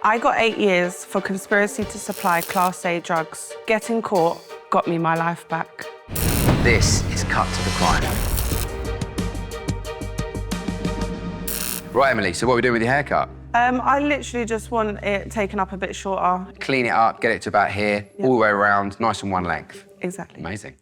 I got 8 years for conspiracy to supply Class A drugs. Getting caught got me my life back. This is Cut to the Crime. Right, Emily, so what are we doing with your haircut? I literally just want it taken up a bit shorter. Clean it up, get it to about here, all the way around, nice and one length. Exactly. Amazing.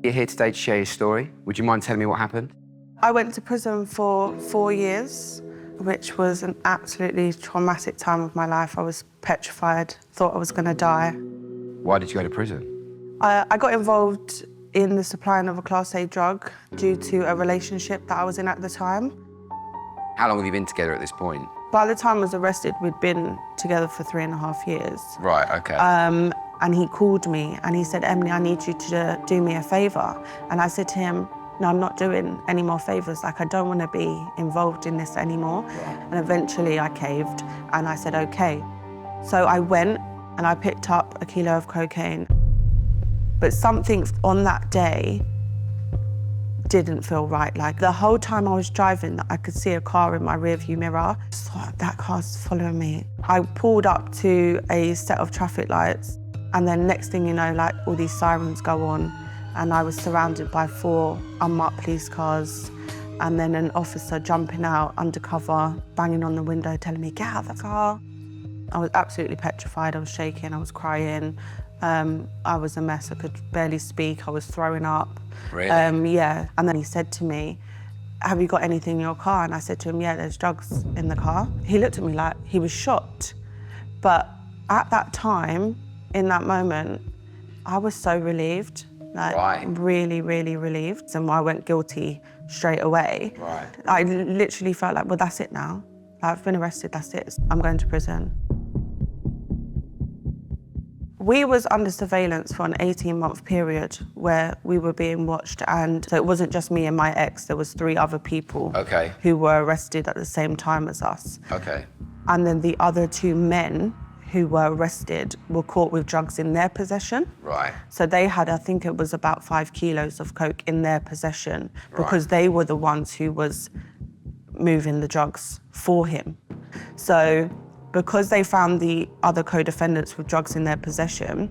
You're here today to share your story. Would you mind telling me what happened? I went to prison for 4 years, which was an absolutely traumatic time of my life. I was petrified, thought I was going to die. Why did you go to prison? I got involved in the supplying of a Class A drug due to a relationship that I was in at the time. How long have you been together at this point? By the time I was arrested, we'd been together for 3.5 years. Right, okay. And he called me and he said, Emily, I need you to do me a favour. And I said to him, no, I'm not doing any more favours. Like, I don't want to be involved in this anymore. Right. And eventually I caved and I said, okay. So I went and I picked up a kilo of cocaine. But something on that day didn't feel right. Like, the whole time I was driving, I could see a car in my rearview mirror. I just thought, that car's following me. I pulled up to a set of traffic lights, and then next thing you know, like, all these sirens go on, and I was surrounded by 4 unmarked police cars, and then an officer jumping out undercover, banging on the window, telling me, get out of the car. I was absolutely petrified. I was shaking, I was crying. I was a mess. I could barely speak. I was throwing up. Really? Yeah. And then he said to me, have you got anything in your car? And I said to him, yeah, there's drugs in the car. He looked at me like he was shocked. But at that time, in that moment, I was so relieved. Like, right. Really, really relieved. And I went guilty straight away. Right. I literally felt like, well, that's it now. I've been arrested, that's it. I'm going to prison. We was under surveillance for an 18-month period where we were being watched, and so it wasn't just me and my ex, there was 3 other people who were arrested at the same time as us. Okay. And then the other 2 men who were arrested were caught with drugs in their possession. Right. So they had, I think it was about 5 kilos of coke in their possession because they were the ones who was moving the drugs for him. So because they found the other co-defendants with drugs in their possession,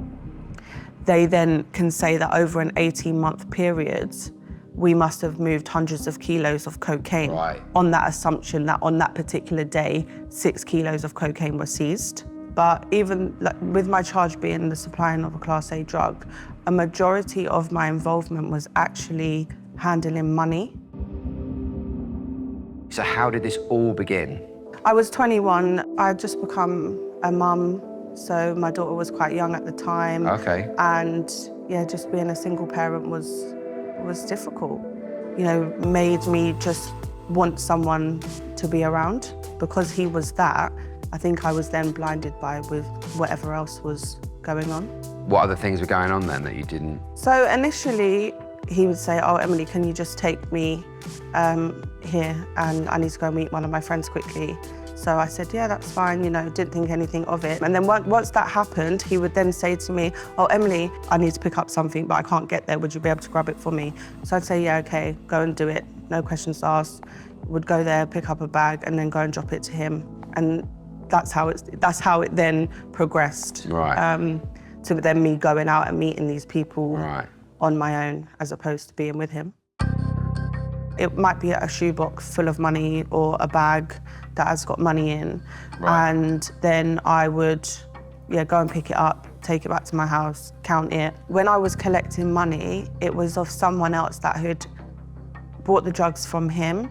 they then can say that over an 18-month period, we must have moved hundreds of kilos of cocaine on that assumption that on that particular day, 6 kilos of cocaine were seized. But even with my charge being the supplying of a Class A drug, a majority of my involvement was actually handling money. So how did this all begin? I was 21. I had just become a mum, so my daughter was quite young at the time. Okay. And yeah, just being a single parent was difficult. You know, made me just want someone to be around. Because he was that, I think I was then blinded with whatever else was going on. What other things were going on then that you didn't? So initially, he would say, oh, Emily, can you just take me here and I need to go meet one of my friends quickly. So I said, yeah, that's fine, you know, didn't think anything of it. And then once that happened, he would then say to me, oh, Emily, I need to pick up something, but I can't get there. Would you be able to grab it for me? So I'd say, yeah, okay, go and do it. No questions asked. Would go there, pick up a bag, and then go and drop it to him. And that's how it then progressed. Right. To then me going out and meeting these people on my own, as opposed to being with him. It might be a shoebox full of money or a bag that has got money in. Right. And then I would go and pick it up, take it back to my house, count it. When I was collecting money, it was of someone else that had bought the drugs from him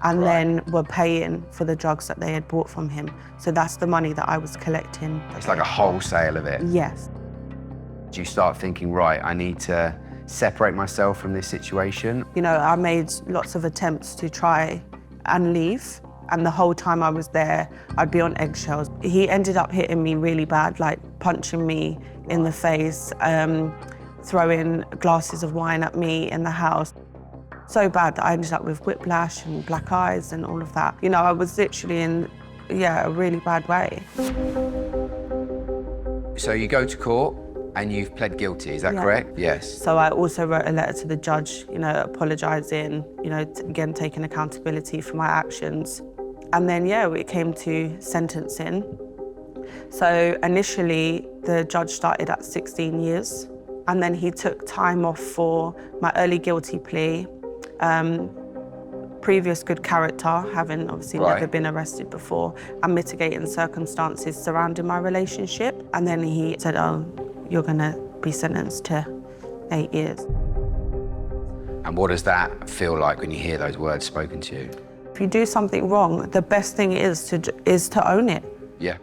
and then were paying for the drugs that they had bought from him. So that's the money that I was collecting. It's like a wholesale of it? Yes. Do you start thinking, right, I need to separate myself from this situation? You know, I made lots of attempts to try and leave, and the whole time I was there, I'd be on eggshells. He ended up hitting me really bad, like punching me in the face, throwing glasses of wine at me in the house. So bad that I ended up with whiplash and black eyes and all of that. You know, I was literally in, a really bad way. So you go to court, and you've pled guilty, is that correct? Yes. So I also wrote a letter to the judge, you know, apologising, you know, again, taking accountability for my actions. And then, yeah, it came to sentencing. So initially, the judge started at 16 years. And then he took time off for my early guilty plea, previous good character, having obviously never been arrested before, and mitigating circumstances surrounding my relationship. And then he said, oh, you're gonna be sentenced to 8 years. And what does that feel like when you hear those words spoken to you? If you do something wrong, the best thing is to own it. Yeah.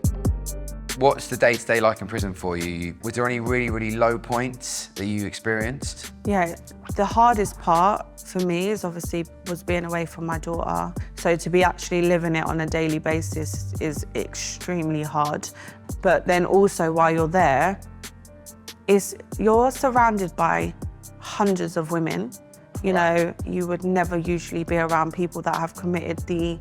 What's the day-to-day like in prison for you? Was there any really, really low points that you experienced? Yeah, the hardest part for me was being away from my daughter. So to be actually living it on a daily basis is extremely hard. But then also while you're there, you're surrounded by hundreds of women. You know, you would never usually be around people that have committed the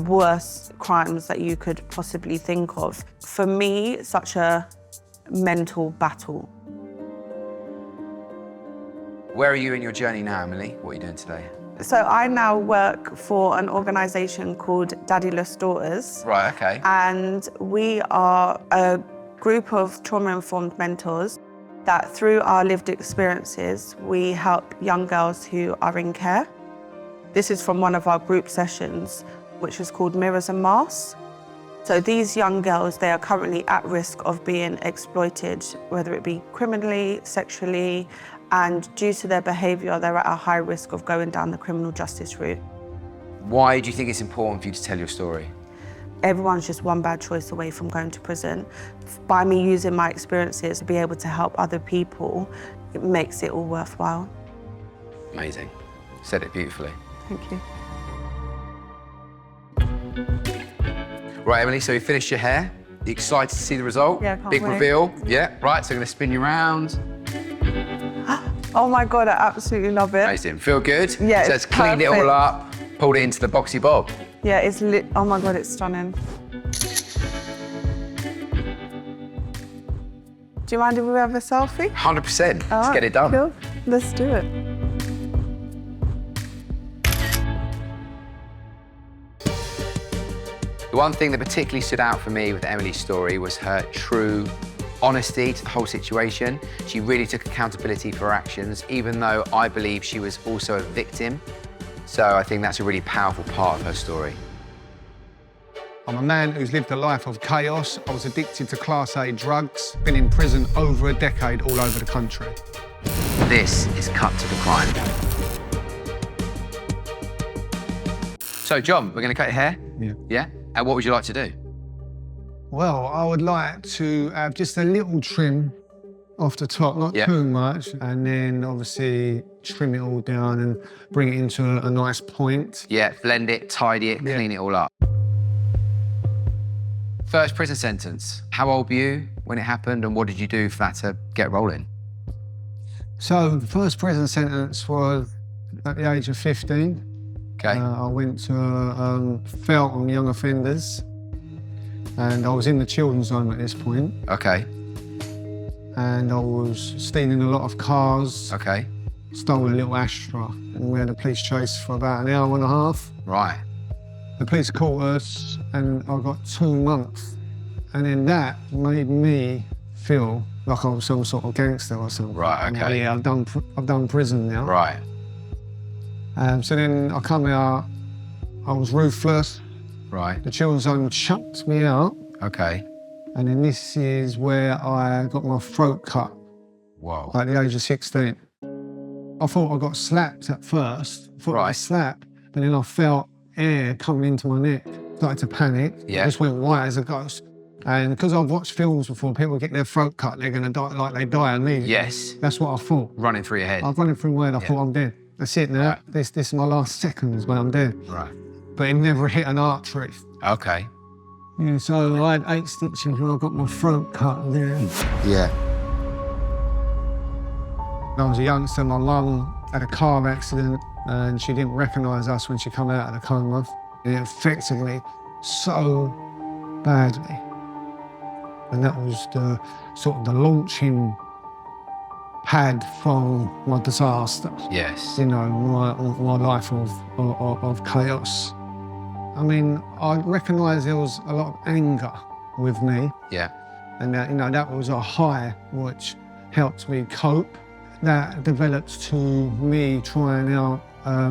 worst crimes that you could possibly think of. For me, such a mental battle. Where are you in your journey now, Emily? What are you doing today? So I now work for an organisation called Daddyless Daughters. Right, okay. And we are a group of trauma-informed mentors that through our lived experiences, we help young girls who are in care. This is from one of our group sessions, which is called Mirrors and Masks. So these young girls, they are currently at risk of being exploited, whether it be criminally, sexually, and due to their behaviour, they're at a high risk of going down the criminal justice route. Why do you think it's important for you to tell your story? Everyone's just one bad choice away from going to prison. By me using my experiences to be able to help other people, it makes it all worthwhile. Amazing. Said it beautifully. Thank you. Right, Emily, so you finished your hair. You excited to see the result? Yeah, can't Big wait. reveal. Yeah, right, so I'm gonna spin you around. Oh my God, I absolutely love it. Amazing. Feel good? Yeah, So it's it's cleaned it all perfect. up, pulled it into the boxy bob. Yeah, it's lit. Oh my God, it's stunning. Do you mind if we have a selfie? 100%. All Let's right, get it done. Cool. Let's do it. The one thing that particularly stood out for me with Emily's story was her true honesty to the whole situation. She really took accountability for her actions, even though I believe she was also a victim. So I think that's a really powerful part of her story. I'm a man who's lived a life of chaos. I was addicted to Class A drugs, been in prison over a decade all over the country. This is Cut to the Crime. So, John, we're going to cut your hair? Yeah. Yeah? And what would you like to do? Well, I would like to have just a little trim off the top, not Yeah. too much, and then obviously trim it all down and bring it into a nice point. Yeah, blend it, tidy it, Yeah. clean it all up. First prison sentence. How old were you when it happened, and what did you do for that to get rolling? So the first prison sentence was at the age of 15. Okay. I went to Feltham Young Offenders, and I was in the children's home at this point, Okay. and I was stealing a lot of cars, Okay. stole a little Astra, and we had a police chase for about an hour and a half. Right. The police caught us, and I got 2 months. And then that made me feel like I was some sort of gangster or something. Right, I'm like, okay. yeah, I've done prison now. Right. So then I come out, I was ruthless. Right. The children's home chucked me out. Okay. And then this is where I got my throat cut Whoa. at the age of 16. I thought I got slapped at first. I thought I Right. was slapped, but then I felt air coming into my neck. Started to panic. Yeah. Just went white as a ghost. And because I've watched films before, people get their throat cut, they're gonna die like they die immediately. Yes. That's what I thought. Running through your head. I've run it through my head, I Yeah. thought I'm dead. That's it now. Right. This is my last seconds when I'm dead. Right. But it never hit an artery. Okay. Yeah, so I had 8 stitches when I got my throat cut there. Yeah. When I was a youngster, my mum had a car accident and she didn't recognise us when she came out of the coma. It affected me so badly. And that was the sort of the launching pad from my disaster. Yes. You know, my life of chaos. I mean, I recognised there was a lot of anger with me. Yeah. And that, that was a high which helped me cope. That developed to me trying out a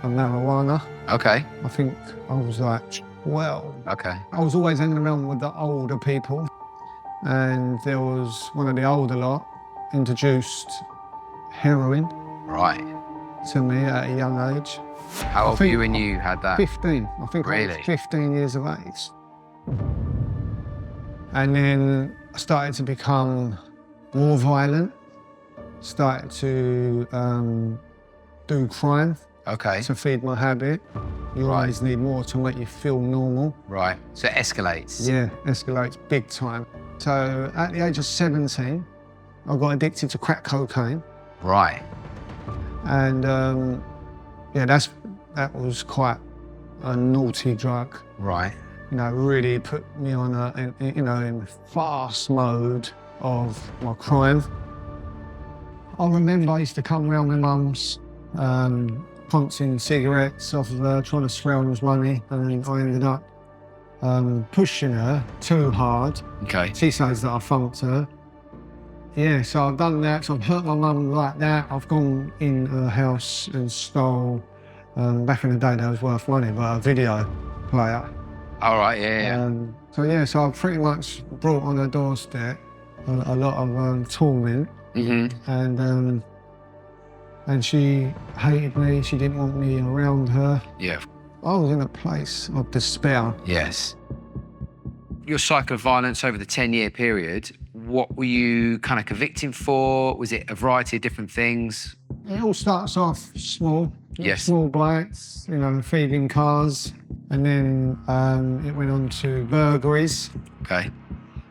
marijuana. Okay. I think I was like 12. Okay. I was always hanging around with the older people, and there was one of the older lot introduced heroin Right. to me at a young age. How old were you when you had that? 15. I think I Really? was 15 years of age. And then I started to become more violent, started to do crime Okay. to feed my habit. You always need more to make you feel normal. Right. So it escalates. Yeah, escalates big time. So at the age of 17, I got addicted to crack cocaine. Right. And yeah, that was quite a naughty drug. Right. Really put me on in fast mode of my crime. I remember I used to come round my mum's, punching cigarettes off of her, trying to scrounge money, and I ended up pushing her too hard. Okay. She says that I funked her. Yeah, so I've done that, so I've hurt my mum like that. I've gone in her house and stole, back in the day that was worth money, but a video player. All right, yeah. So I pretty much brought on her doorstep a lot of torment. Mm-hmm. And she hated me, she didn't want me around her. Yeah. I was in a place of despair. Yes. Your cycle of violence over the 10-year period, what were you kind of convicted for? Was it a variety of different things? It all starts off small. Yes. Small bites, thieving cars. And then it went on to burglaries. Okay.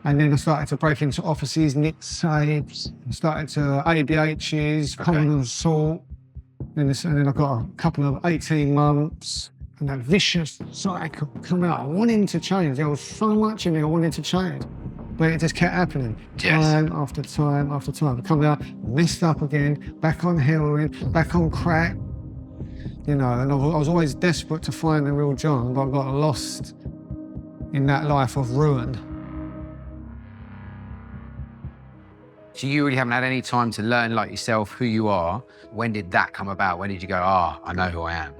And then I started to break into offices, nick safes, started to ABHs, common assault. And then I got a couple of 18 months, and that vicious cycle come out. I wanted to change. There was so much in me I wanted to change, but it just kept happening. Yes. Time after time after time. I come out, messed up again, back on heroin, back on crack. And I was always desperate to find the real John, but I got lost in that life of ruin. So you really haven't had any time to learn, like yourself, who you are. When did that come about? When did you go, I know who I am?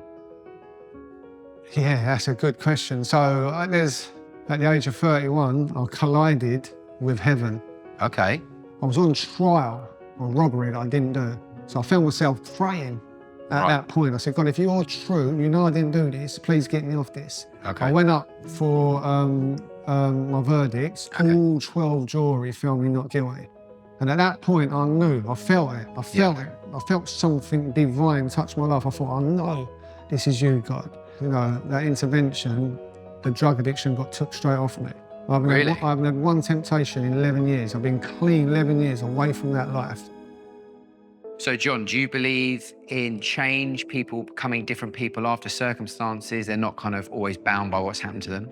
Yeah, that's a good question. So at the age of 31, I collided with heaven. Okay. I was on trial on robbery that I didn't do. So I found myself praying at that point. I said, God, if you're true, I didn't do this, please get me off this. Okay. I went up for my verdicts. Okay. All 12 jury found me not guilty. And at that point, I knew, I felt it. I felt something divine touch my life. I thought, I know this is you, God. That intervention, the drug addiction got took straight off me. I've had one temptation in 11 years. I've been clean 11 years away from that life. So, John, do you believe in change, people becoming different people after circumstances? They're not kind of always bound by what's happened to them?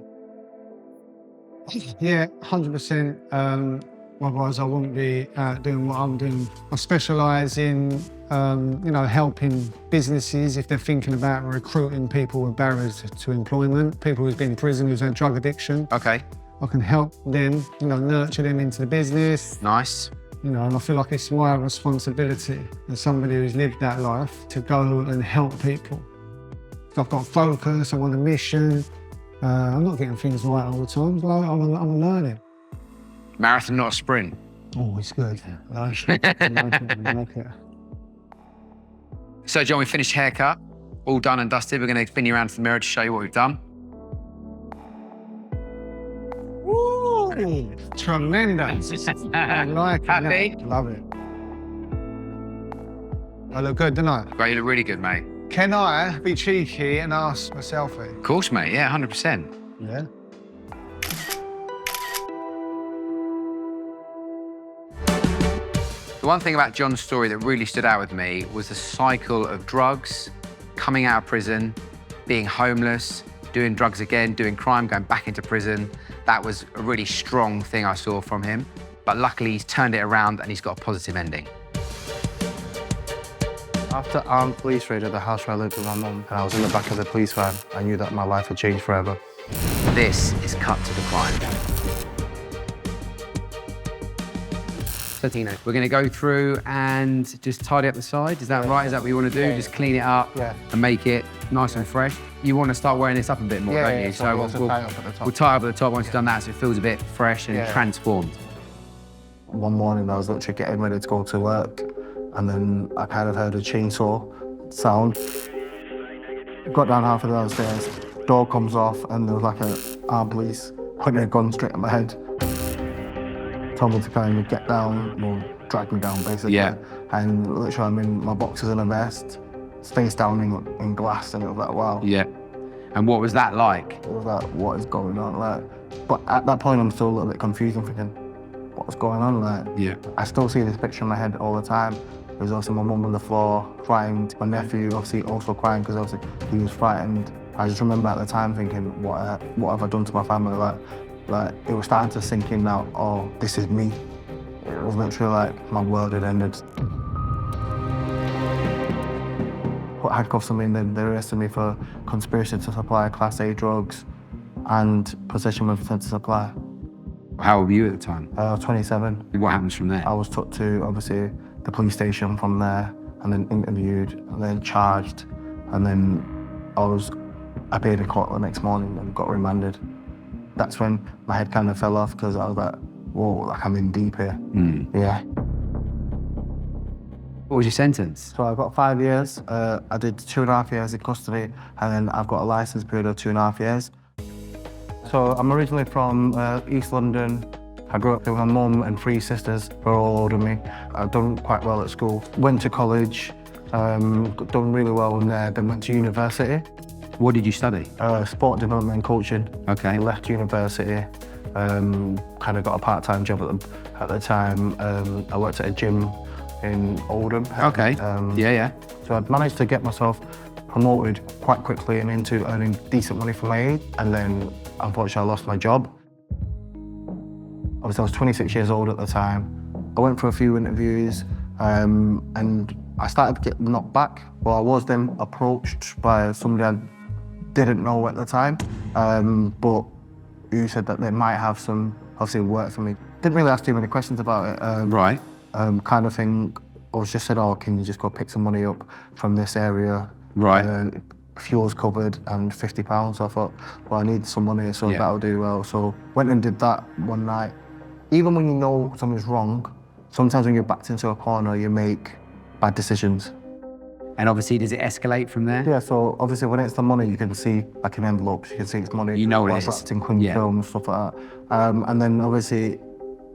Yeah, 100%. Otherwise, I wouldn't be doing what I'm doing. I specialise in, helping businesses if they're thinking about recruiting people with barriers to employment, people who've been in prison who've had drug addiction. Okay. I can help them, nurture them into the business. Nice. And I feel like it's my responsibility as somebody who's lived that life to go and help people. I've got focus, I'm on a mission. I'm not getting things right all the time, but I'm learning. Marathon, not a sprint. Oh, it's good. I like it. So, John, we finished haircut, all done and dusted. We're going to spin you around to the mirror to show you what we've done. Ooh, tremendous. I like it. Happy? Yeah, love it. I look good, don't I? Great, you look really good, mate. Can I be cheeky and ask for a selfie? Of course, mate. Yeah, 100%. Yeah. The one thing about John's story that really stood out with me was the cycle of drugs, coming out of prison, being homeless, doing drugs again, doing crime, going back into prison. That was a really strong thing I saw from him. But luckily, he's turned it around and he's got a positive ending. After armed police raided the house where I lived with my mum, and I was in the back of the police van, I knew that my life had changed forever. This is Cut to the Crime. So Tino, we're going to go through and just tidy up the side. Is that right? Is that what you want to do? Just clean it up and make it nice and fresh. You want to start wearing this up a bit more, don't you? So we'll tie up at the top. We'll tie up at the top once you've done that, so it feels a bit fresh and transformed. One morning, I was literally getting ready to go to work, and then I kind of heard a chainsaw sound. Got down half of the stairs, door comes off, and there was like a armed police pointing a gun straight at my head. Told me to kind of get down, well, drag me down basically. Yeah. And literally I'm in my boxers and a vest, face down in glass, and it was like, wow. Yeah. And what was that like? It was like, what is going on? Like, but at that point I'm still a little bit confused. I'm thinking, what's going on? Like, Yeah. I still see this picture in my head all the time. There's also my mum on the floor crying, my nephew obviously also crying because obviously he was frightened. I just remember at the time thinking, what have I done to my family? Like it was starting to sink in now, oh, this is me. It was literally like my world had ended. Put handcuffs on me and then they arrested me for conspiracy to supply Class A drugs and possession with intent to supply. How old were you at the time? I was 27. What happens from there? I was took to, obviously, the police station from there, and then interviewed, and then charged, and then I appeared in court the next morning and got remanded. That's when my head kind of fell off, because I was like, whoa, like I'm in deep here. Yeah. What was your sentence? So I got 5 years. I did 2.5 years in custody, and then I've got a licence period of 2.5 years. So I'm originally from East London. I grew up with my mum and 3 sisters who are all older than me. I've done quite well at school. Went to college, done really well in there, then went to university. What did you study? Sport development and coaching. Okay. Left university, kind of got a part-time job at the time. I worked at a gym in Oldham. Okay, yeah. So I'd managed to get myself promoted quite quickly and into earning decent money for my age, and then unfortunately I lost my job. Obviously I was 26 years old at the time. I went for a few interviews and I started to get knocked back. Well, I was then approached by somebody I didn't know at the time, but who said that they might have some, obviously, work for me. Didn't really ask too many questions about it. Right. Kind of thing. I was just said, oh, can you just go pick some money up from this area? Right. Fuel's covered and £50. So I thought, well, I need some money, so that'll do well. So went and did that one night. Even when you know something's wrong, sometimes when you're backed into a corner, you make bad decisions. And obviously, does it escalate from there? Yeah, so obviously when it's the money, you can see, like in envelopes, you can see it's money. You know what it it's is. wrapped in cling film, stuff like that. And then obviously,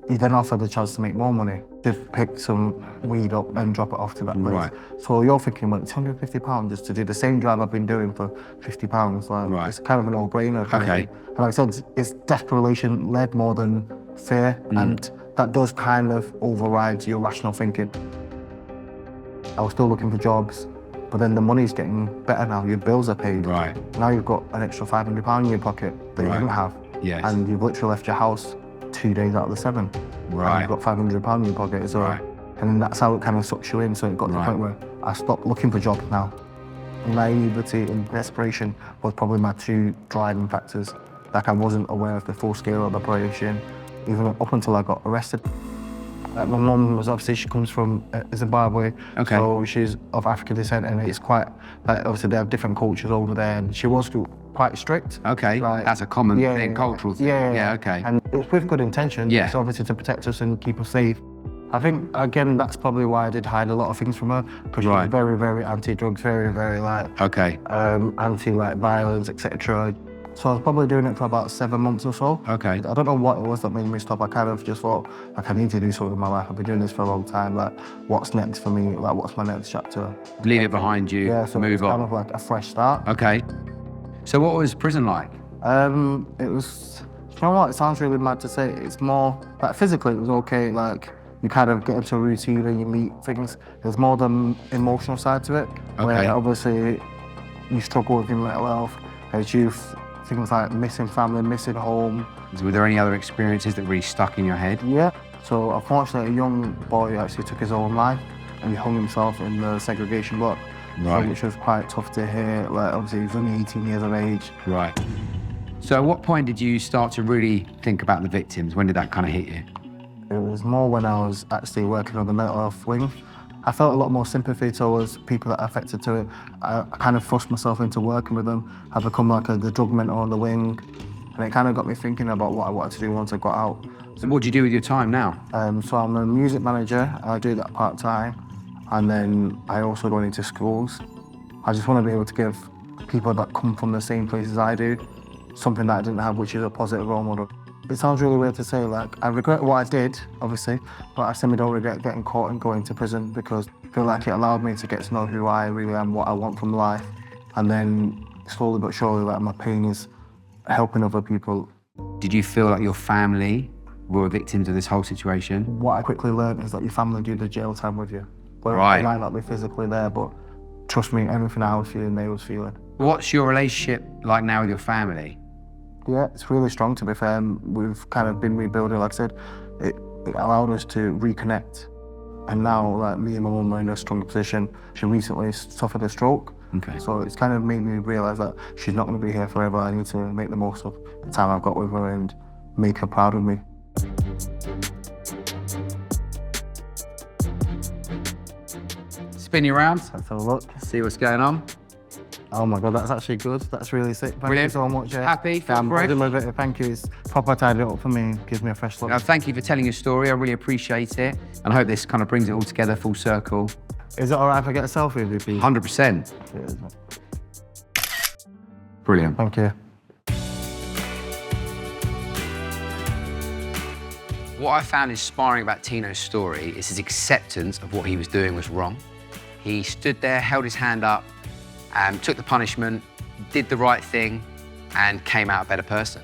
you then offer the chance to make more money. Just pick some weed up and drop it off to that place. Right. So you're thinking, well, it's £150 just to do the same job I've been doing for £50. Like, Right. It's kind of a no-brainer. Okay. And like I said, it's desperation-led more than fear, and that does kind of override your rational thinking. I was still looking for jobs, but then the money's getting better now. Your bills are paid. Right. Now you've got an extra £500 in your pocket that you didn't have. Yes. And you've literally left your house 2 days out of the 7. Right. And you've got £500 in your pocket. So, Right. And then that's how it kind of sucks you in. So it got to the point where I stopped looking for jobs now. Naivety and desperation was probably my 2 driving factors. Like I wasn't aware of the full scale of the operation, even up until I got arrested. My mum was obviously, she comes from Zimbabwe, so she's of African descent, and it's quite, obviously they have different cultures over there, and she was quite strict. Okay, like, that's a common thing, cultural thing. Yeah, okay. And it's with good intention, it's obviously to protect us and keep us safe. I think, again, that's probably why I did hide a lot of things from her, because she was very, very anti-drugs, very, very anti-violence, etc. So I was probably doing it for about 7 months or so. Okay. I don't know what it was that made me stop. I kind of just thought, like, I need to do something in my life. I've been doing this for a long time. Like, what's next for me? Like, what's my next chapter? Leave it behind you, so move it's on. kind of like a fresh start. Okay. So what was prison like? It was, you know what, it sounds really mad to say. It's more, like, physically it was okay. Like, you kind of get into a routine and you meet things. There's more the emotional side to it. Okay. Where obviously you struggle with your mental health as youth. Things like missing family, missing home. Were there any other experiences that really stuck in your head? Yeah. So unfortunately, a young boy actually took his own life. and he hung himself in the segregation block. Right. Which was quite tough to hear. Like, obviously, he was only 18 years of age. Right. So at what point did you start to really think about the victims? When did that kind of hit you? It was more when I was actually working on the mental health wing. I felt a lot more sympathy towards people that are affected to it. I kind of forced myself into working with them. I become like the drug mentor on the wing. And it kind of got me thinking about what I wanted to do once I got out. So what do you do with your time now? So I'm a music manager. I do that part-time. And then I also go into schools. I just want to be able to give people that come from the same place as I do something that I didn't have, which is a positive role model. It sounds really weird to say, like, I regret what I did, obviously, but I simply don't regret getting caught and going to prison because I feel like it allowed me to get to know who I really am, what I want from life. And then slowly but surely, like, my pain is helping other people. Did you feel like your family were victims of this whole situation? What I quickly learned is that your family do the jail time with you. Where Right. They might not be physically there, but trust me, everything I was feeling, they was feeling. What's your relationship like now with your family? Yeah, it's really strong, to be fair. We've kind of been rebuilding. Like I said, it allowed us to reconnect. And now, like, me and my mum are in a strong position. She recently suffered a stroke. Okay. So it's kind of made me realise that she's not going to be here forever. I need to make the most of the time I've got with her and make her proud of me. Spin you around, Let's have a look. see what's going on. Oh my God, that's actually good. That's really sick. Thank Brilliant. you so much. Yeah. Happy? Yeah, I'm Feel free. buzzing with it. Thank you. It's proper tied it up for me. Gives me a fresh look. Now, thank you for telling your story. I really appreciate it. And I hope this kind of brings it all together full circle. Is it all right if I get a selfie with you, please? 100%. Cheers, mate. Brilliant. Thank you. What I found inspiring about Tino's story is his acceptance of what he was doing was wrong. He stood there, held his hand up, took the punishment, did the right thing, and came out a better person.